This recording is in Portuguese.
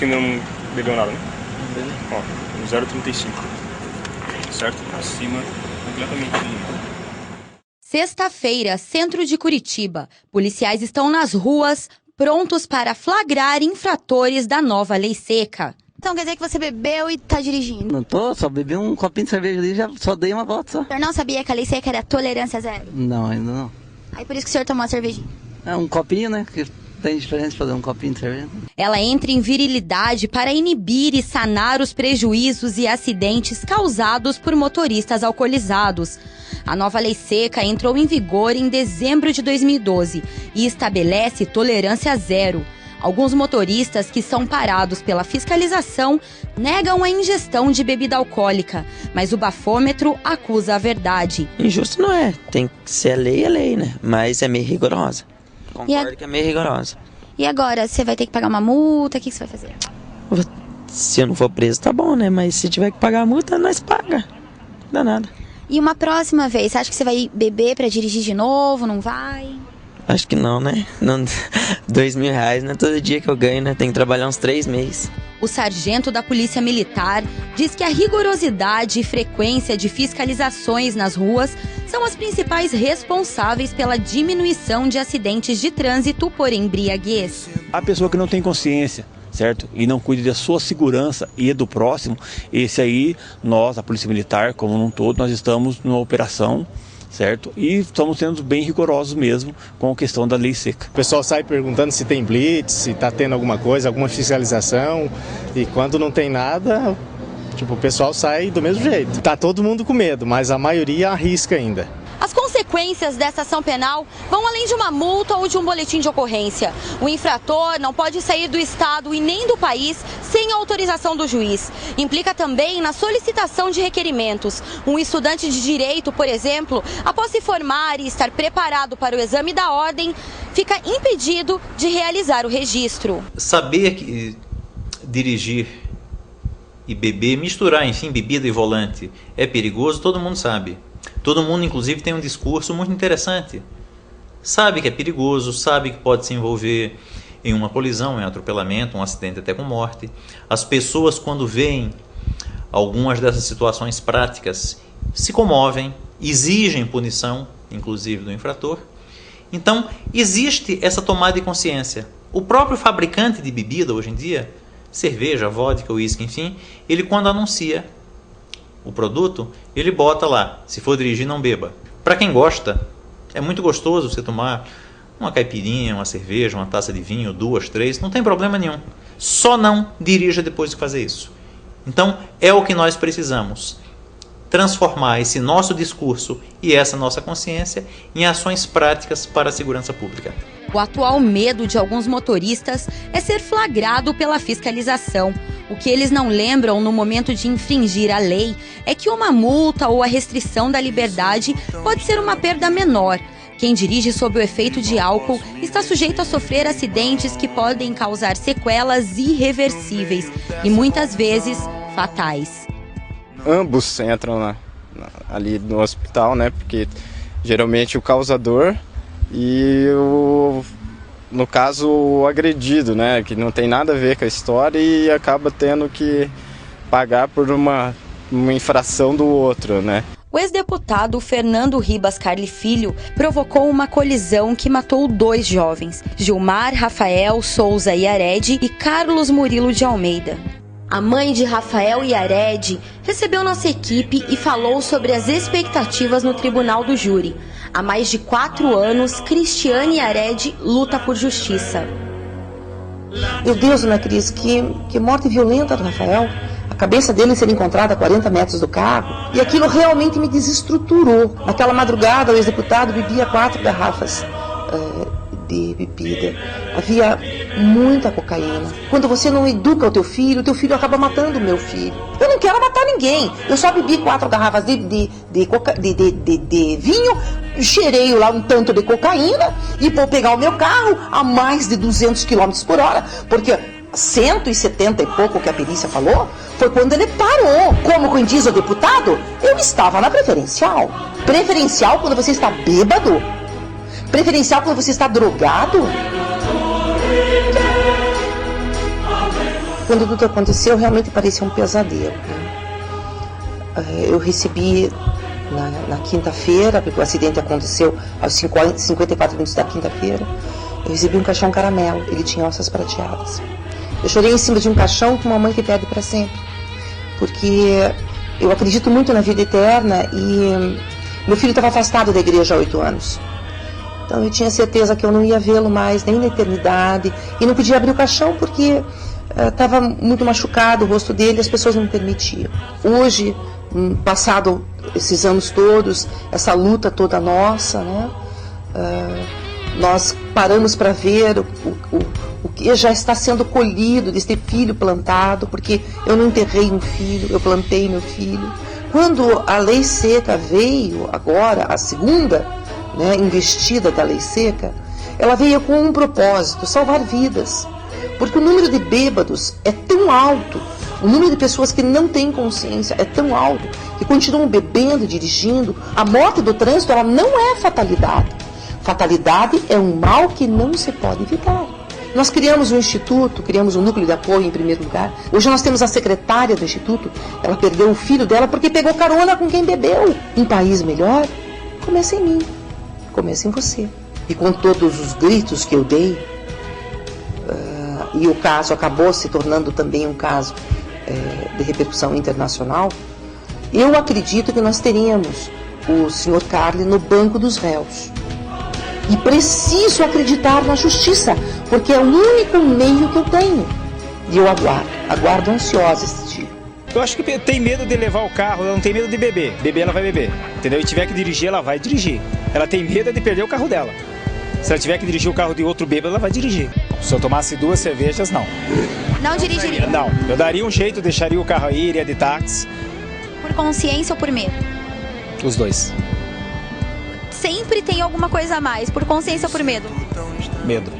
que ainda não bebeu nada, né? Ó, 0,35. Certo? Acima completamente. Sexta-feira, centro de Curitiba. Policiais estão nas ruas, prontos para flagrar infratores da nova lei seca. Então quer dizer que você bebeu e tá dirigindo? Não tô, só bebi um copinho de cerveja ali e já só dei uma volta só. O senhor não sabia que a lei seca era tolerância zero? Não, ainda não. Aí por isso que o senhor tomou a cervejinha? É um copinho, né? Que tem diferença fazer um copinho de cerveja. Ela entra em virilidade para inibir e sanar os prejuízos e acidentes causados por motoristas alcoolizados. A nova lei seca entrou em vigor em dezembro de 2012 e estabelece tolerância zero. Alguns motoristas que são parados pela fiscalização negam a ingestão de bebida alcoólica, mas o bafômetro acusa a verdade. Injusto não é, tem que ser é lei, né? Mas é meio rigorosa. Concordo que é meio rigorosa. E agora, você vai ter que pagar uma multa? O que você vai fazer? Se eu não for preso, tá bom, né? Mas se tiver que pagar a multa, nós paga. Não dá nada. E uma próxima vez, você acha que você vai beber pra dirigir de novo? Não vai? Acho que não, né? Não, R$2.000, não é todo dia que eu ganho, né? Tem que trabalhar uns 3 meses. O sargento da Polícia Militar diz que a rigorosidade e frequência de fiscalizações nas ruas são as principais responsáveis pela diminuição de acidentes de trânsito por embriaguez. A pessoa que não tem consciência, certo? E não cuida da sua segurança e do próximo, esse aí, nós, a Polícia Militar, como um todo, nós estamos numa operação, certo? E estamos sendo bem rigorosos mesmo com a questão da lei seca. O pessoal sai perguntando se tem blitz, se está tendo alguma coisa, alguma fiscalização, e quando não tem nada, o pessoal sai do mesmo jeito. Tá todo mundo com medo, mas a maioria arrisca ainda. As consequências dessa ação penal vão além de uma multa ou de um boletim de ocorrência. O infrator não pode sair do estado e nem do país sem a autorização do juiz. Implica também na solicitação de requerimentos. Um estudante de direito, por exemplo, após se formar e estar preparado para o exame da ordem, fica impedido de realizar o registro. Saber que dirigir e beber, misturar, enfim, bebida e volante é perigoso, todo mundo sabe. Todo mundo, inclusive, tem um discurso muito interessante. Sabe que é perigoso, sabe que pode se envolver em uma colisão, em um atropelamento, um acidente até com morte. As pessoas, quando veem algumas dessas situações práticas, se comovem, exigem punição, inclusive do infrator. Então, existe essa tomada de consciência. O próprio fabricante de bebida, hoje em dia, cerveja, vodka, uísque, enfim, ele quando anuncia o produto, ele bota lá, se for dirigir, não beba. Para quem gosta, é muito gostoso você tomar uma caipirinha, uma cerveja, uma taça de vinho, 2, 3, não tem problema nenhum. Só não dirija depois de fazer isso. Então, é o que nós precisamos. Transformar esse nosso discurso e essa nossa consciência em ações práticas para a segurança pública. O atual medo de alguns motoristas é ser flagrado pela fiscalização. O que eles não lembram no momento de infringir a lei é que uma multa ou a restrição da liberdade pode ser uma perda menor. Quem dirige sob o efeito de álcool está sujeito a sofrer acidentes que podem causar sequelas irreversíveis e muitas vezes fatais. Ambos entram ali no hospital, né? Porque geralmente o causador e no caso o agredido, né? Que não tem nada a ver com a história e acaba tendo que pagar por uma infração do outro, né? O ex-deputado Fernando Ribas Carli Filho provocou uma colisão que matou 2 jovens, Gilmar Rafael Souza Iared e Carlos Murilo de Almeida. A mãe de Rafael Iared recebeu nossa equipe e falou sobre as expectativas no tribunal do júri. Há mais de 4 anos, Cristiane Iared luta por justiça. Meu Deus, Ana Cris, que morte violenta do Rafael. A cabeça dele ser encontrada a 40 metros do carro. E aquilo realmente me desestruturou. Naquela madrugada, o ex-deputado bebia 4 garrafas de bebida. Havia muita cocaína. Quando você não educa o teu filho acaba matando o meu filho. Eu não quero matar ninguém. Eu só bebi 4 garrafas de vinho, cheirei lá um tanto de cocaína e vou pegar o meu carro a mais de 200 km por hora, porque 170 e pouco que a perícia falou foi quando ele parou. Como diz o deputado, eu estava na preferencial. Preferencial quando você está bêbado? Preferencial quando você está drogado? Quando tudo aconteceu, realmente parecia um pesadelo, né? Eu recebi na quinta-feira, porque o acidente aconteceu aos 54 minutos da quinta-feira, eu recebi um caixão caramelo, ele tinha alças prateadas. Eu chorei em cima de um caixão com uma mãe que perde para sempre, porque eu acredito muito na vida eterna e meu filho estava afastado da igreja há 8 anos. Então eu tinha certeza que eu não ia vê-lo mais, nem na eternidade, e não podia abrir o caixão porque estava muito machucado o rosto dele, as pessoas não me permitiam. Hoje, passado esses anos todos, essa luta toda nossa, né? Nós paramos para ver o que já está sendo colhido desse filho plantado, porque eu não enterrei um filho, eu plantei meu filho. Quando a lei seca veio, agora, a segunda, né, investida da lei seca, ela veio com um propósito, salvar vidas. Porque o número de bêbados é tão alto, o número de pessoas que não têm consciência é tão alto, que continuam bebendo, dirigindo. A morte do trânsito, ela não é fatalidade. Fatalidade é um mal que não se pode evitar. Nós criamos um instituto, criamos um núcleo de apoio em primeiro lugar. Hoje nós temos a secretária do instituto, ela perdeu o filho dela porque pegou carona com quem bebeu. Um país melhor, começa em mim, começa em você. E com todos os gritos que eu dei, e o caso acabou se tornando também um caso de repercussão internacional, eu acredito que nós teríamos o Sr. Carli no banco dos réus. E preciso acreditar na justiça, porque é o único meio que eu tenho. E eu aguardo ansiosa esse dia. Eu acho que tem medo de levar o carro, ela não tem medo de beber. Beber, ela vai beber, entendeu? E tiver que dirigir, ela vai dirigir. Ela tem medo de perder o carro dela. Se ela tiver que dirigir o carro de outro bêbado, ela vai dirigir. Se eu tomasse 2 cervejas, não. Não dirigiria? Não, eu daria um jeito, deixaria o carro aí, iria de táxi. Por consciência ou por medo? Os dois. Sempre tem alguma coisa a mais, por consciência ou por medo? Medo.